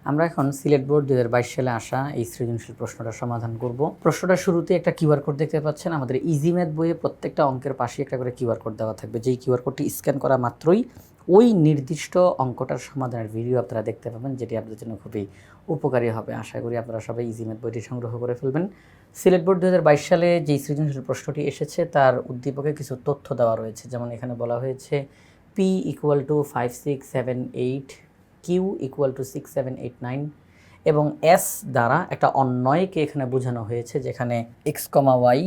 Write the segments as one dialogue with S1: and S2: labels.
S1: আমরা এখন সিলেট বোর্ড 2022 সালে আসা এই সৃজনশীল প্রশ্নটা সমাধান করব। প্রশ্নটার শুরুতে একটা কিউআর কোড দেখতে পাচ্ছেন। আমাদের ইজি ম্যাথ বইয়ে প্রত্যেকটা অঙ্কের পাশে একটা করে কিউআর কোড দেওয়া থাকবে। যেই কিউআর কোডটি স্ক্যান করা মাত্রই ওই নির্দিষ্ট অঙ্কটার সমাধানের ভিডিও আপনারা দেখতে পাবেন, যেটি আপনাদের জন্য খুবই উপকারী হবে। আশা করি আপনারা সবাই ইজি ম্যাথ বইটি সংগ্রহ করে ফেলবেন। সিলেট বোর্ড 2022 সালে যেই সৃজনশীল প্রশ্নটি এসেছে তার উদ্দীপকে কিছু তথ্য দেওয়া রয়েছে। যেমন এখানে বলা হয়েছে P = 5 6 7 8, Q = 6 7 8 9 এবং S দ্বারা একটা অন্যয়কে এখানে বোঝানো হয়েছে, যেখানে x, y,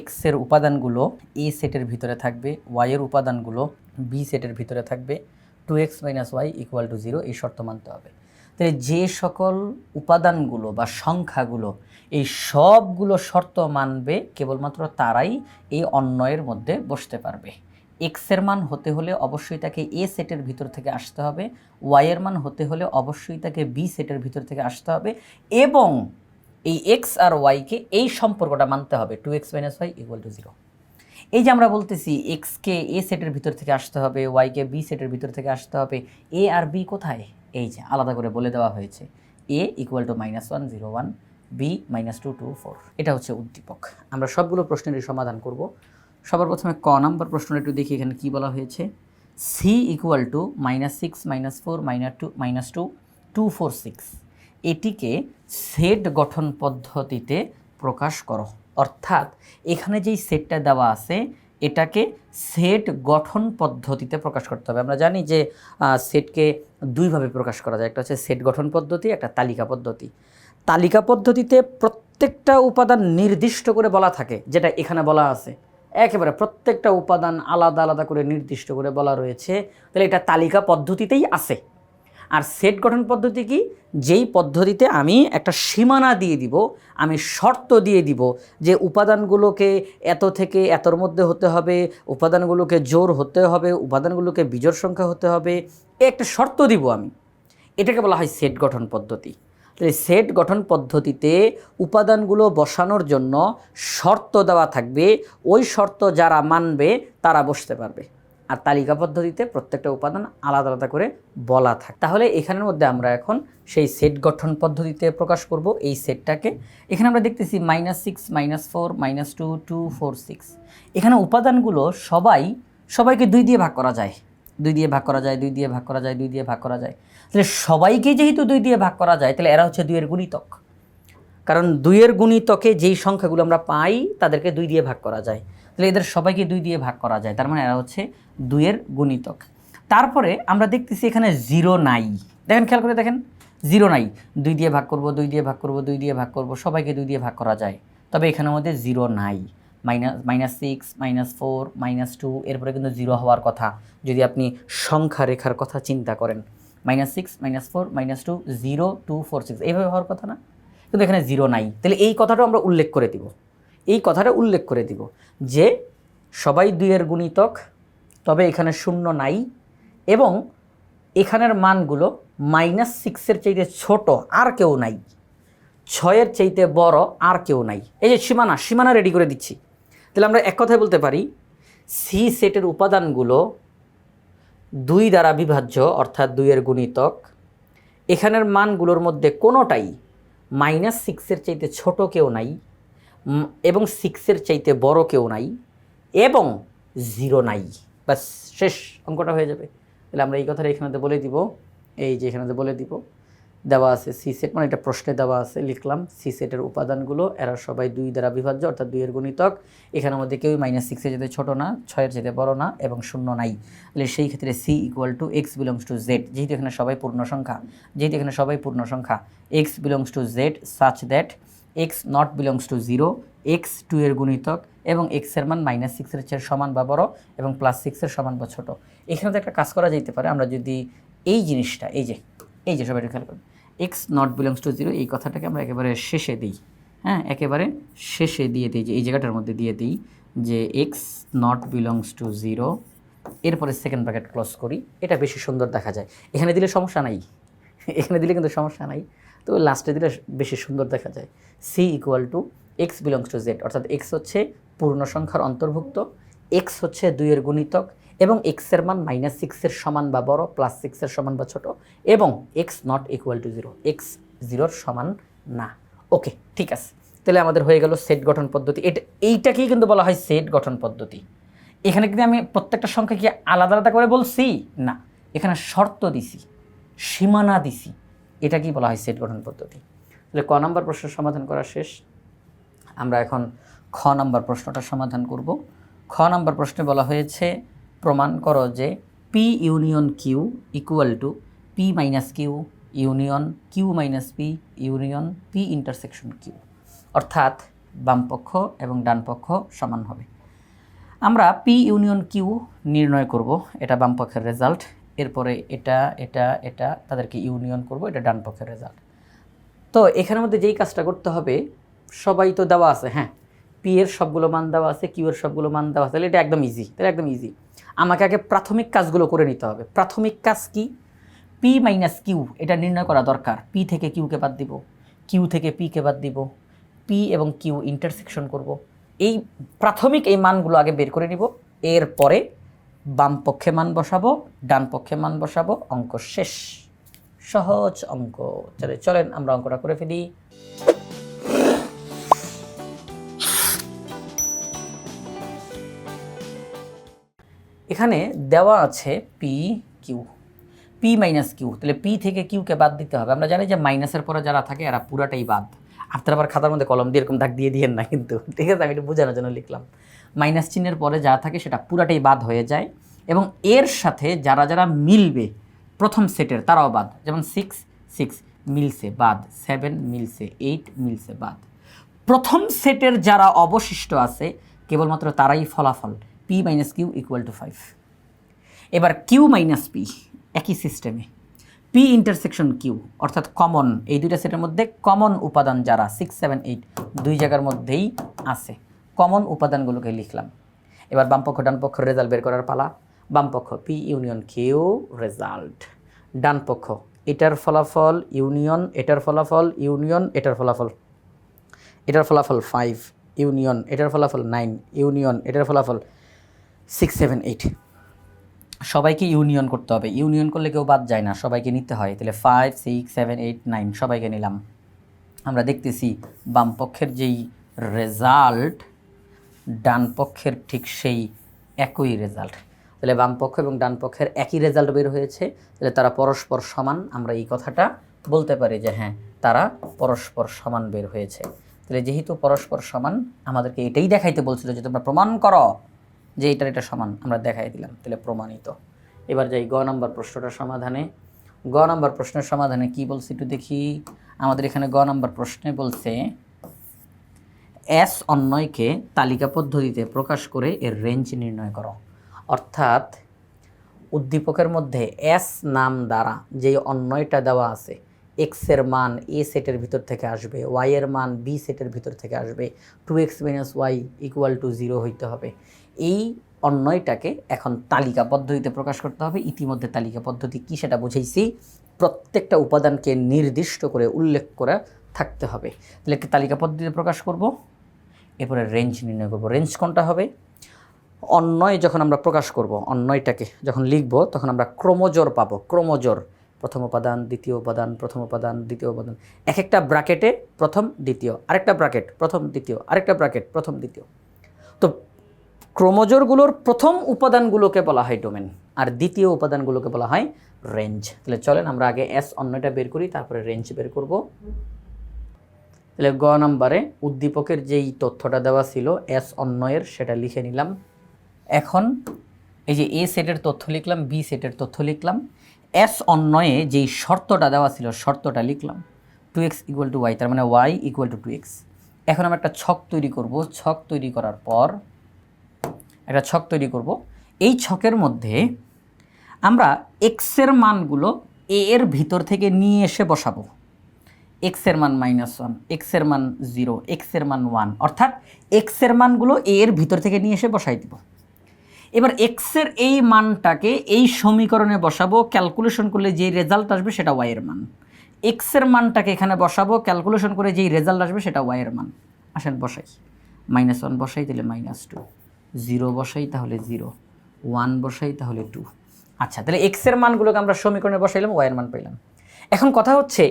S1: x এর উপাদানগুলো A সেটের ভিতরে থাকবে, y এর উপাদানগুলো B সেটের ভিতরে থাকবে, 2x - y = 0 এই শর্ত মানতে হবে। তাই যে সকল উপাদানগুলো বা সংখ্যাগুলো এই সবগুলো শর্ত মানবে কেবলমাত্র তারাই এই অন্যয়ের মধ্যে বসতে পারবে। x এর মান হতে হলে অবশ্যই তাকে a সেটের ভিতর থেকে আসতে হবে, y এর মান হতে হলে অবশ্যই তাকে b সেটের ভিতর থেকে আসতে হবে এবং এই x আর y কে এই সম্পর্কটা মানতে হবে 2x - y = 0। এই যে আমরা বলতেছি x কে a সেটের ভিতর থেকে আসতে হবে, y কে b সেটের ভিতর থেকে আসতে হবে, a আর b কোথায়? এই যে আলাদা করে বলে দেওয়া হয়েছে, a = -1 0 1, b -2 2 4। এটা হচ্ছে উদ্দীপক। আমরা সবগুলো প্রশ্নেরই সমাধান করব। সবার প্রথমে ক নাম্বার প্রশ্নটা একটু দেখি এখানে কি বলা হয়েছে। c = -6 -4 -2 2 4 6 এটিকে সেট গঠন পদ্ধতিতে প্রকাশ করো। অর্থাৎ এখানে যেই সেটটা দেওয়া আছে এটাকে সেট গঠন পদ্ধতিতে প্রকাশ করতে হবে। আমরা জানি যে সেটকে দুইভাবে প্রকাশ করা যায়, একটা হচ্ছে সেট গঠন পদ্ধতি, একটা তালিকা পদ্ধতি। তালিকা পদ্ধতিতে প্রত্যেকটা উপাদান নির্দিষ্ট করে বলা থাকে, যেটা এখানে বলা আছে, একেবারে প্রত্যেকটা উপাদান আলাদা আলাদা করে নির্দিষ্ট করে বলা রয়েছে, তাহলে এটা তালিকা পদ্ধতিতেই আছে। আর সেট গঠন পদ্ধতি কি? যেই পদ্ধতিতে আমি একটা সীমানা দিয়ে দিব, আমি শর্ত দিয়ে দিব যে উপাদানগুলোকে এত থেকে এতর মধ্যে হতে হবে, উপাদানগুলোকে জোড় হতে হবে, উপাদানগুলোকে বিজোড় সংখ্যা হতে হবে, একটা শর্ত দিব আমি। এটাকে বলা হয় সেট গঠন পদ্ধতি। তাহলে সেট গঠন পদ্ধতিতে উপাদানগুলো বসানোর জন্য শর্ত দেওয়া থাকবে, ওই শর্ত যারা মানবে তারা বসতে পারবে। আর তালিকা পদ্ধতিতে প্রত্যেকটা উপাদান আলাদা আলাদা করে বলা থাকে। তাহলে এখানের মধ্যে আমরা এখন সেই সেট গঠন পদ্ধতিতে প্রকাশ করব এই সেটটাকে। এখানে আমরা দেখতেছি -6 -4 -2 2 4 6। এখানে উপাদানগুলো সবাইকে 2 দিয়ে ভাগ করা যায়, 2 দিয়ে ভাগ করা যায়, 2 দিয়ে ভাগ করা যায়, 2 দিয়ে ভাগ করা যায়। তাহলে সবাইকে যেহেতু 2 দিয়ে ভাগ করা যায়, তাহলে এরা হচ্ছে 2 এর গুণিতক। কারণ 2 এর গুণিতকে যেই সংখ্যাগুলো আমরা পাই তাদেরকে 2 দিয়ে ভাগ করা যায়, তাহলে এদের সবাইকে 2 দিয়ে ভাগ করা যায়, তার মানে এরা হচ্ছে 2 এর গুণিতক। তারপরে আমরা দেখতেছি এখানে 0 নাই। দেখেন, খেয়াল করে দেখেন, 0 নাই। 2 দিয়ে ভাগ করব, 2 দিয়ে ভাগ করব, 2 দিয়ে ভাগ করব, সবাইকে 2 দিয়ে ভাগ করা যায়, তবে এখানের মধ্যে 0 নাই। -6 -4 -2 এরপরে কিন্তু 0 হওয়ার কথা যদি আপনি সংখ্যা রেখার কথা চিন্তা করেন। -6 -4 -2 0 2 4 6 এইভাবে হওয়ার কথা না, কিন্তু এখানে 0 নাই। তাহলে এই কথাটা আমরা উল্লেখ করে দিব, এই কথাটা উল্লেখ করে দিব যে সবাই 2 এর গুণিতক, তবে এখানে 0 নাই এবং এখানের মানগুলো -6 এর চাইতে ছোট আর কেউ নাই, 6 এর চাইতে বড় আর কেউ নাই। এই যে সীমানা রেডি করে দিচ্ছি। তাহলে আমরা এক কথায় বলতে পারি সি সেটের উপাদানগুলো 2 দ্বারা বিভাজ্য, অর্থাৎ 2 এর গুণিতক। এখানের মানগুলোর মধ্যে কোনোটাই -6 এর চাইতে ছোট কেউ নাই এবং 6 এর চাইতে বড় কেউ নাই এবং 0 নাই। বাস, শেষ, অঙ্কটা হয়ে যাবে। তাহলে আমরা এই কথাটা এখানে বলে দিব, এই যে এখানে বলে দিব, দেওয়া আছে সি সেট, মানে এটা প্রশ্নে দেওয়া আছে, লিখলাম সি সেটের উপাদানগুলো এরা সবাই 2 দ্বারা বিভাজ্য, অর্থাৎ 2 এর গুণিতক। এখানের মধ্যে কেউই -6 এর চাইতে ছোট না, 6 এর চাইতে বড় না এবং 0 নাই। তাহলে সেই ক্ষেত্রে সি = x = z, যেহেতু এখানে সবাই পূর্ণ সংখ্যা, x = z such that x not belongs to 0, x 2 এর গুণিতক এবং x এর মান -6 এর চেয়ে সমান বা বড় এবং +6 এর সমান বা ছোট। এখানে তো একটা কাজ করা যেতে পারে, আমরা যদি এই জিনিসটা এই যে সবাই খেয়াল করুন, x not belongs to 0 এই কথাটাকে আমরা একেবারে শেষে দিই, হ্যাঁ, একেবারে শেষে দিয়ে দিই, যে এই জায়গাটার মধ্যে দিয়ে দিই যে x not belongs to 0, এরপরে সেকেন্ড ব্র্যাকেট ক্লোজ করি। এটা বেশি সুন্দর দেখা যায়। এখানে দিলে সমস্যা নাই, এখানে দিলে কিন্তু সমস্যা নাই, তো লাস্টে দিলে বেশি সুন্দর দেখা যায়। c = x belongs to z, অর্থাৎ x হচ্ছে পূর্ণ সংখ্যার অন্তর্ভুক্ত, x হচ্ছে 2 এর গুণিতক এবং এক্সের মান -6-এর সমান বা বড়, +6-এর সমান বা ছোট, এবং x not equal to 0, x 0-র সমান না। ওকে, ঠিক আছে, তাহলে আমাদের হয়ে গেল সেট গঠন পদ্ধতি। এইটাকেই কিন্তু বলা হয় সেট গঠন পদ্ধতি। এখানে কিন্তু আমি প্রত্যেকটা সংখ্যা কি আলাদা আলাদা করে বলছি না, এখানে শর্ত দিছি, সীমানা দিছি, এটা কি বলা হয় সেট গঠন পদ্ধতি। তাহলে ক নম্বর প্রশ্নের সমাধান করা শেষ। আমরা এখন খ নম্বর প্রশ্নটা সমাধান করব। খ নম্বর প্রশ্নে বলা হয়েছে প্রমাণ করো যে P union Q equal to P minus Q union Q minus P union P intersection Q, অর্থাৎ বামপক্ষ এবং ডানপক্ষ সমান হবে। আমরা পি ইউনিয়ন কিউ নির্ণয় করব, এটা বামপক্ষের রেজাল্ট। এরপরে এটা এটা এটা তাদেরকে ইউনিয়ন করব, এটা ডানপক্ষের রেজাল্ট। তো এখানের মধ্যে যেই কাজটা করতে হবে, সবাই তো দেওয়া আছে, হ্যাঁ, পি এর সবগুলো মান দেওয়া আছে, কিউ এর সবগুলো মান দেওয়া আছে, তাহলে এটা একদম ইজি, তাহলে একদম ইজি। আমাকে আগে প্রাথমিক কাজগুলো করে নিতে হবে। প্রাথমিক কাজ কি? পি মাইনাস কিউ এটা নির্ণয় করা দরকার। পি থেকে কিউকে বাদ দিব, কিউ থেকে পিকে বাদ দিব, পি এবং কিউ ইন্টারসেকশন করব। এই প্রাথমিক এই মানগুলো আগে বের করে নিব, এরপরে বাম পক্ষে মান বসাবো, ডান পক্ষে মান বসাবো, অঙ্ক শেষ। সহজ অঙ্ক। চলেন আমরা অঙ্কটা করে ফেলি। এখানে দেওয়া আছে P Q, P minus Q, তাহলে পি থেকে কিউকে বাদ দিতে হবে। আমরা জানি যে মাইনাসের পরে যারা থাকে এরা পুরাটাই বাদ। আপনারা আবার খাতার মধ্যে কলম দিয়ে এরকম দাগ দিয়ে দিয়েন না কিন্তু, ঠিক আছে, আমি একটু বোঝানোর জন্য লিখলাম। মাইনাস চিহ্নের পরে যা থাকে সেটা পুরাটাই বাদ হয়ে যায়, এবং এর সাথে যারা যারা মিলবে প্রথম সেটের তারাও বাদ। যেমন 6 6 মিলছে বাদ, 7 মিলছে, 8 মিলছে বাদ। প্রথম সেটের যারা অবশিষ্ট আছে কেবলমাত্র তারাই ফলাফল P minus Q equal to 5। এবার কিউ মাইনাস পি একই সিস্টেমে, পি ইন্টারসেকশন কিউ অর্থাৎ কমন, এই দুইটা সেটের মধ্যে কমন উপাদান যারা 6 7 8 দুই জায়গার মধ্যেই আছে, কমন উপাদানগুলোকে লিখলাম। এবার বামপক্ষ ডানপক্ষের রেজাল্ট বের করার পালা। বামপক্ষ পি ইউনিয়ন কিউ রেজাল্ট, ডানপক্ষ এটার ফলাফল ইউনিয়ন এটার ফলাফল ইউনিয়ন এটার ফলাফল, এটার ফলাফল 5 ইউনিয়ন এটার ফলাফল 9 ইউনিয়ন এটার ফলাফল 6 7 8। সবাইকে ইউনিয়ন করতে হবে, ইউনিয়ন করলে কেউ বাদ যায় না, সবাইকে নিতে হয়। তাহলে 5 6 7 8 9 সবাইকে নিলাম। আমরা দেখতেছি বাম পক্ষের যেই রেজাল্ট ডান পক্ষের ঠিক সেই একই রেজাল্ট। তাহলে বাম পক্ষ এবং ডান পক্ষের একই রেজাল্ট বের হয়েছে, তাহলে তারা পরস্পর সমান। আমরা এই কথাটা বলতে পারি যে হ্যাঁ, তারা পরস্পর সমান বের হয়েছে। তাহলে যেহেতু পরস্পর সমান, আমাদেরকে এটাই দেখাইতে বলছিল যে তোমরা প্রমাণ করো যে এটার এটা সমান, আমরা দেখাই দিলাম, তাহলে প্রমাণিত। এবার যাই গ নম্বর প্রশ্নটার সমাধানে। গ নম্বর প্রশ্নের সমাধানে কি বলছে একটু দেখি। আমাদের এখানে গ নম্বর প্রশ্নে বলছে এস অন্যয়কে তালিকা পদ্ধতিতে প্রকাশ করে এর রেঞ্জ নির্ণয় করো। অর্থাৎ উদ্দীপকের মধ্যে এস নাম দ্বারা যেই অন্যয়টা দেওয়া আছে, এক্সের মান এ সেটের ভিতর থেকে আসবে, ওয়াইয়ের মান বি সেটের ভিতর থেকে আসবে, 2x - y = 0 হইতে হবে। এই অন্যয়টাকে এখন তালিকা পদ্ধতিতে প্রকাশ করতে হবে। ইতিমধ্যে তালিকা পদ্ধতি কী সেটা বুঝেইছি, প্রত্যেকটা উপাদানকে নির্দিষ্ট করে উল্লেখ করে থাকতে হবে। তাহলে তালিকা পদ্ধতিতে প্রকাশ করব, এরপরে রেঞ্জ নির্ণয় করব। রেঞ্জ কোনটা হবে? অন্যয় যখন আমরা প্রকাশ করব, অন্যয়টাকে যখন লিখব, তখন আমরা ক্রমজোর পাবো। ক্রমজোর, প্রথম উপাদান দ্বিতীয় উপাদান প্রথম উপাদান দ্বিতীয় উপাদান, এক একটা ব্র্যাকেটে প্রথম দ্বিতীয়, আরেকটা ব্র্যাকেট প্রথম দ্বিতীয়, আরেকটা ব্র্যাকেট প্রথম দ্বিতীয়। তো ক্রমজোরগুলোর প্রথম উপাদানগুলোকে বলা হয় ডোমেন, আর দ্বিতীয় উপাদানগুলোকে বলা হয় রেঞ্জ। তাহলে চলেন আমরা আগে এস অন্যটা বের করি, তারপরে রেঞ্জ বের করব। তাহলে গ নম্বরে উদ্দীপকের যেই তথ্যটা দেওয়া ছিল এস অন্যয়ের, সেটা লিখে নিলাম। এখন এই যে এ সেটের তথ্য লিখলাম, বি সেটের তথ্য লিখলাম, এস অন্যয়ে যেই শর্তটা দেওয়া ছিল শর্তটা লিখলাম, 2x = y, তার মানে y = 2x। এখন আমরা একটা ছক তৈরি করব। ছক তৈরি করার পর একটা ছক তৈরি করব। এই ছকের মধ্যে আমরা এক্সের মানগুলো এ এর ভিতর থেকে নিয়ে এসে বসাবো। এক্সের মান -1, এক্সের মান 0, এক্সের মান 1, অর্থাৎ এক্সের মানগুলো এ এর ভিতর থেকে নিয়ে এসে বসাই দিব। এবার এক্সের এই মানটাকে এই সমীকরণে বসাবো, ক্যালকুলেশন করলে যেই রেজাল্ট আসবে সেটা ওয়াইয়ের মান। এক্সের মানটাকে এখানে বসাবো, ক্যালকুলেশন করে যেই রেজাল্ট আসবে সেটা ওয়াইয়ের মান। আসেন বসাই, -1 বসাই তাহলে -2, 0 বসাই তাহলে 0, 1 বসাই তাহলে 2। আচ্ছা, তাহলে এক্সের মানগুলোকে আমরা সমীকরণে বসাইলাম, ওয়াইয়ের মান পেলাম। এখন কথা হচ্ছে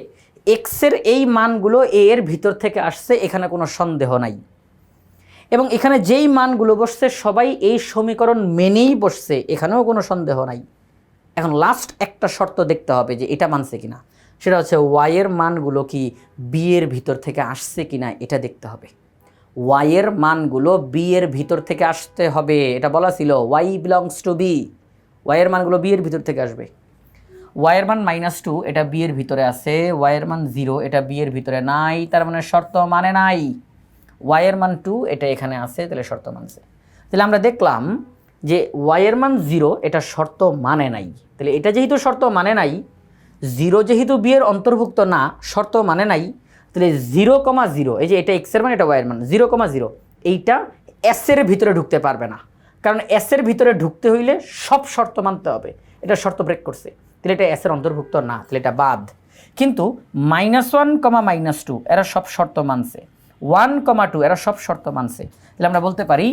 S1: এক্সের এই মানগুলো এ এর ভিতর থেকে আসছে, এখানে কোনো সন্দেহ নাই, এবং এখানে যেই মানগুলো বসছে সবাই এই সমীকরণ মেনেই বসছে, এখানেও কোনো সন্দেহ নাই। এখন লাস্ট একটা শর্ত দেখতে হবে যে এটা মানছে কিনা, সেটা হচ্ছে ওয়াইয়ের মানগুলো কি বি এর ভিতর থেকে আসছে কিনা এটা দেখতে হবে। ওয়াইয়ের মানগুলো বি এর ভিতর থেকে আসতে হবে, এটা বলা ছিল ওয়াই বিলংস টু বি, ওয়াইয়ের মানগুলো বি এর ভিতর থেকে আসবে। ওয়াইয়ের মান -2 এটা বি এর ভিতরে আছে, ওয়াইয়ের মান 0 এটা বি এর ভিতরে নাই, তার মানে শর্ত মানে নাই। ওয়াইয়ের মান 2 এটা এখানে আছে, তাহলে শর্ত মানছে। তাহলে আমরা দেখলাম যে ওয়াইয়ের মান 0 এটা শর্ত মানে নাই, তাহলে এটা যেহেতু শর্ত মানে নাই, 0 যেহেতু বি এর অন্তর্ভুক্ত না, শর্ত মানে নাই, তাহলে 0,0 এই যে এটা এক্সের মান, এটা ওয়াইয়ের মান 0,0 এইটা এস এর ভিতরে ঢুকতে পারবে না, কারণ এস এর ভিতরে ঢুকতে হইলে সব শর্ত মানতে হবে, এটা শর্ত ব্রেক করছে, তাহলে এটা এস এর অন্তর্ভুক্ত না, তাহলে এটা বাদ। কিন্তু -1, -2 এরা সব শর্ত মানছে, 1,2 এরা সব শর্ত মানছে, তাহলে আমরা বলতে পারি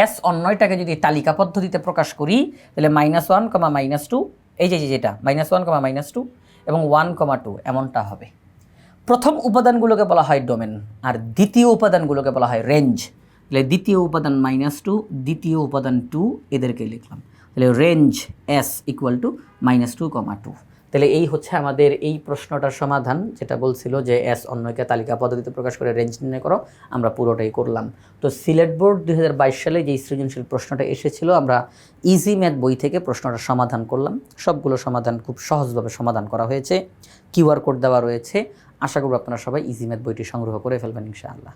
S1: এস অন্যটাকে যদি তালিকা পদ্ধতিতে প্রকাশ করি তাহলে -1, -2 এই যে যেটা -1, -2 এবং 1,2 এমনটা হবে। প্রথম উপাদানগুলোকে বলা হয় ডোমেন, আর দ্বিতীয় উপাদানগুলোকে বলা হয় রেঞ্জ। তাহলে দ্বিতীয় উপাদান -2, দ্বিতীয় উপাদান 2, এদেরকে লিখলাম। তাহলে রেঞ্জ এস ইকুয়াল টু -2,2। তাহলে এই হচ্ছে আমাদের এই প্রশ্নটার সমাধান, যেটা বলছিল যে এস অন্যকে তালিকা পদ্ধতিতে প্রকাশ করে রেঞ্জ নির্ণয় করো, আমরা পুরোটাই করলাম। তো সিলেট বোর্ড 2022 সালে যে সৃজনশীল প্রশ্নটা এসেছিল, আমরা ইজি ম্যাথ বই থেকে প্রশ্নটা সমাধান করলাম। সবগুলো সমাধান খুব সহজভাবে সমাধান করা হয়েছে, কিউআর কোড দেওয়া রয়েছে। আশা করব আপনারা সবাই ইজি ম্যাথ বইটি সংগ্রহ করে ফেলবেন ইনশাআল্লাহ।